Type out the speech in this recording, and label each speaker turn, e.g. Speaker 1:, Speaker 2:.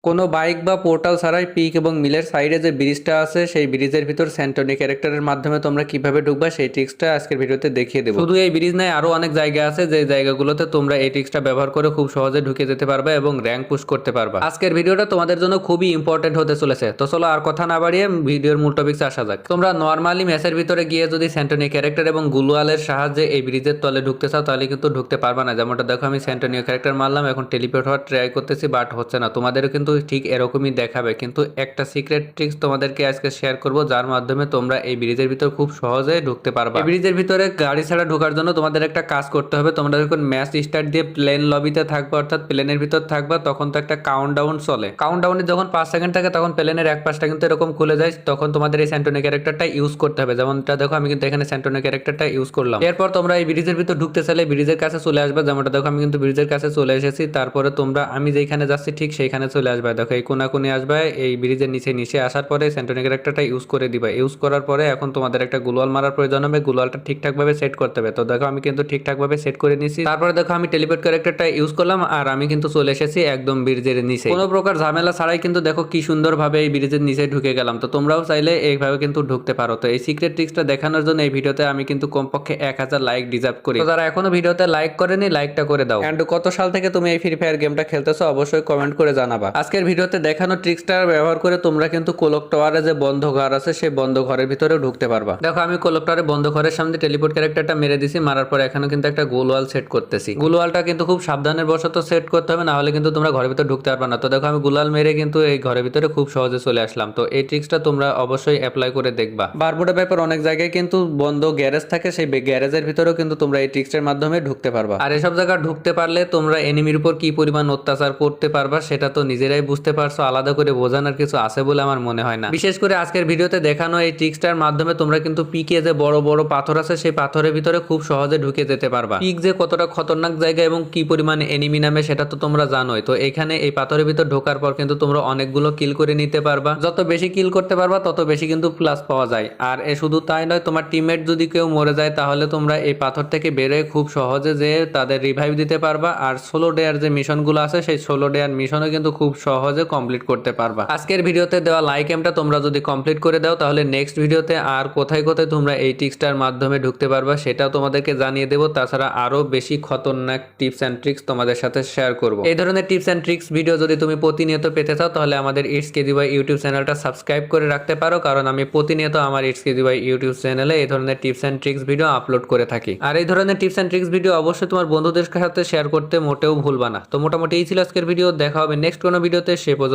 Speaker 1: কোনো বাইক বা পোর্টাল ছাড়াই পিক এবং মিলের সাইডে যে ব্রিজটা আছে সেই ব্রিজের ভিতর স্যান্টনি ক্যারেক্টারের মাধ্যমে তোমরা কিভাবে ঢুকবা সেই ট্রিক্সটা আজকের ভিডিওতে দেখিয়ে দেবো। শুধু এই ব্রিজ নাই, আরো অনেক জায়গা আছে যে জায়গাগুলোতে তোমরা এই ট্রিক্সটা ব্যবহার করে খুব সহজে ঢুকে যেতে পারবে এবং র্যাঙ্ক পুশ করতে পারবা। আজকের ভিডিওটা তোমাদের জন্য খুবই ইম্পর্টেন্ট হতে চলেছে। তো চলো আর কথা না বাড়িয়ে ভিডিওর মূল টপিকসে আসা যাক। তোমরা নর্মালি ম্যাচের ভিতরে গিয়ে যদি স্যান্টনি ক্যারেক্টার এবং গুলওয়ালের সাহায্যে এই ব্রিজের তলে ঢুকতে চাও তাহলে কিন্তু ঢুকতে পারবা না। যেমনটা দেখো আমি স্যান্টনিও ক্যারেক্টার মারলাম, এখন টেলিপোর্ট হওয়ার ট্রাই করতেছি, বাট হচ্ছে না। তোমাদেরও কিন্তু ঠিক এরকমই দেখাবে, কিন্তু একটা সিক্রেট ট্রিক্স তোমাদেরকে আজকে শেয়ার করব যার মাধ্যমে তোমরা এই ব্রিজের ভিতর খুব সহজে ঢুকতে পারবা। এই ব্রিজের ভিতরে গাড়ি ছাড়া ঢোকার জন্য তোমাদের একটা কাজ করতে হবে। তোমরা যখন ম্যাচ স্টার্ট দিয়ে প্লেন লবিতে থাকবে, অর্থাৎ প্লেনের ভিতর থাকবা, তখন তো একটা কাউন্টডাউন চলে। কাউন্টডাউনে যখন 5 সেকেন্ড থাকে তখন প্লেনের এক পাশটা কিন্তু এরকম খুলে যায়, তখন তোমাদের এই স্যান্টনি ক্যারেক্টারটা ইউজ করতে হবে। যেমনটা দেখো আমি কিন্তু এখানে স্যান্টনি ক্যারেক্টারটা ইউজ করলাম। এরপর তোমরা এই ব্রিজের ভিতর ঢুকতে চাইলে ব্রিজের কাছে চলে আসবে। যেমনটা দেখো আমি কিন্তু ব্রিজের কাছে চলে এসেছি। তারপরে তোমরা আমি যেখানে যাচ্ছি ঠিক সেইখানে চলে আসবে। দেখো এই কোনাকুনি আসবে, এই ব্রিজের নিচে আসার পরে স্যান্টনি ক্যারেক্টারটা ইউজ করে দিবা। ইউজ করার পরে এখন তোমাদের একটা গ্লোয়াল মারার প্রয়োজন হবে। গ্লোয়ালটা ঠিকঠাক ভাবে সেট করতে হবে। তো দেখো আমি কিন্তু ঠিকঠাক ভাবে সেট করে নিয়েছি। তারপরে দেখো আমি টেলিপোর্ট ক্যারেক্টারটা ইউজ করলাম আর আমি কিন্তু চলে এসেছি একদম ব্রিজের নিচে। কোনো প্রকার ঝামেলা ছাড়াই কিন্তু দেখো কি সুন্দর ভাবে এই ব্রিজের নিচে ঢুকে গেলাম। তো তোমরাও চাইলে এইভাবে কিন্তু ঢুকতে পারো। তো এই সিক্রেট ট্রিক্সটা দেখানোর জন্য এই ভিডিওতে আমি কিন্তু কমপক্ষে 1000 লাইক ডিজার্ভ করি। তো যারা এখনো ভিডিওতে লাইক করেনি লাইকটা করে দাও। এন্ড কত সাল থেকে তুমি এই ফ্রি ফায়ার গেমটা খেলতেছো অবশ্যই কমেন্ট করে জানাবা। আজকের ভিডিওতে দেখানো ট্রিক্সটা ব্যবহার করে তোমরা কিন্তু কোলক টাওয়ারে যে বন্ধ ঘর আছে সেই বন্ধ ঘরের ভিতরে ঢুকতে পারবা। দেখো আমি কোলক টাওয়ারে বন্ধ ঘরের সামনে টেলিপোর্ট ক্যারেক্টারটা মেরে দিছি। মারার পর এখানে কিন্তু একটা গোলওয়াল সেট করতেছি। গোলওয়ালটা কিন্তু খুব সাবধানের বশত সেট করতে হবে, না হলে কিন্তু তোমরা ঘরের ভিতরে ঢুকতে পারবে না। তো দেখো আমি গোলাল মেরে কিন্তু এই ঘরের ভিতরে খুব সহজে চলে আসলাম। তো এই ট্রিক্সটা তোমরা অবশ্যই অ্যাপ্লাই করে দেখবা। বারমুডা ব্যাপার অনেক জায়গায় কিন্তু বন্ধ গ্যারেজ থাকে, সেই গ্যারেজের ভিতরেও কিন্তু তোমরা এই ট্রিক্সের মাধ্যমে ঢুকতে পারবা। আর এসব জায়গা ঢুকতে পারলে তোমরা এনিমির উপর কি পরিমাণ অত্যাচার করতে পারবা সেটা তো নিজেরাই বুঝতে পারছো। আলাদা করে বোঝানোর কিছু আছে বলে আমার মনে হয় না। বিশেষ করে আজকের ভিডিওতে দেখানো এই ট্রিক্সটার মাধ্যমে তোমরা কিন্তু পিকে যে বড় বড় পাথর আছে সেই পাথরের ভিতরে খুব সহজে ঢুকে যেতে পারবা। পিক যে কতটা খতরনাক জায়গা এবং কি পরিমাণ এনিমি নামে সেটা তো তোমরা জানোই। তো এখানে এই পাথরের ভিতর ঢোকার পর কিন্তু তোমরা অনেকগুলো কিল করে নিতে পারবা। যত বেশি কিল করতে পারবা তত বেশি কিন্তু প্লাস পাওয়া যায়। আর এ শুধু তাই নয়, তোমার টিমমেট যদি কেউ মরে যায় তাহলে তোমরা এই পাথর থেকে বেরোয় খুব সহজে যে তাদের রিভাইভ দিতে পারবা। আর 16 ডেয়ার যে মিশনগুলো আছে সেই 16 ডেয়ার মিশনও কিন্তু খুব সহজে কমপ্লিট করতে পারবা। আজকের ভিডিওতে দেওয়া লাইক এমটা তোমরা যদি কমপ্লিট করে দাও তাহলে নেক্সট ভিডিওতে আর কোথায় কোথায় তোমরা এই ট্রিক্সটার মাধ্যমে ঢুকতে পারবা সেটাও তোমাদেরকে জানিয়ে দেবো। তাছাড়া আরো বেশি খতরনাক টিপস এন্ড ট্রিক্স তোমাদের সাথে শেয়ার করব। এই ধরনের টিপস এন্ড ট্রিক্স ভিডিও যদি তুমি প্রতিনিয়ত পেতে চাও তাহলে আমাদের ইটস কেজিওয়াই ইউটিউব চ্যানেলটা সাবস্ক্রাইব করে রাখতে পারো, কারণ আমি প্রতিনিয়ত আমার ইটস কেজিওয়াই ইউটিউব চ্যানেলে এই ধরনের tips and tricks video upload করে থাকি। আর এই ধরনের টিপস এন্ড ট্রিক্স ভিডিও অবশ্যই তোমার বন্ধুদের সাথে শেয়ার করতে মোটেও ভুলবা না। তো মোটামুটি এই ছিল আজকের ভিডিও। দেখা হবে নেক্সট কোনো ভিডিওতে। সে পর্যন্ত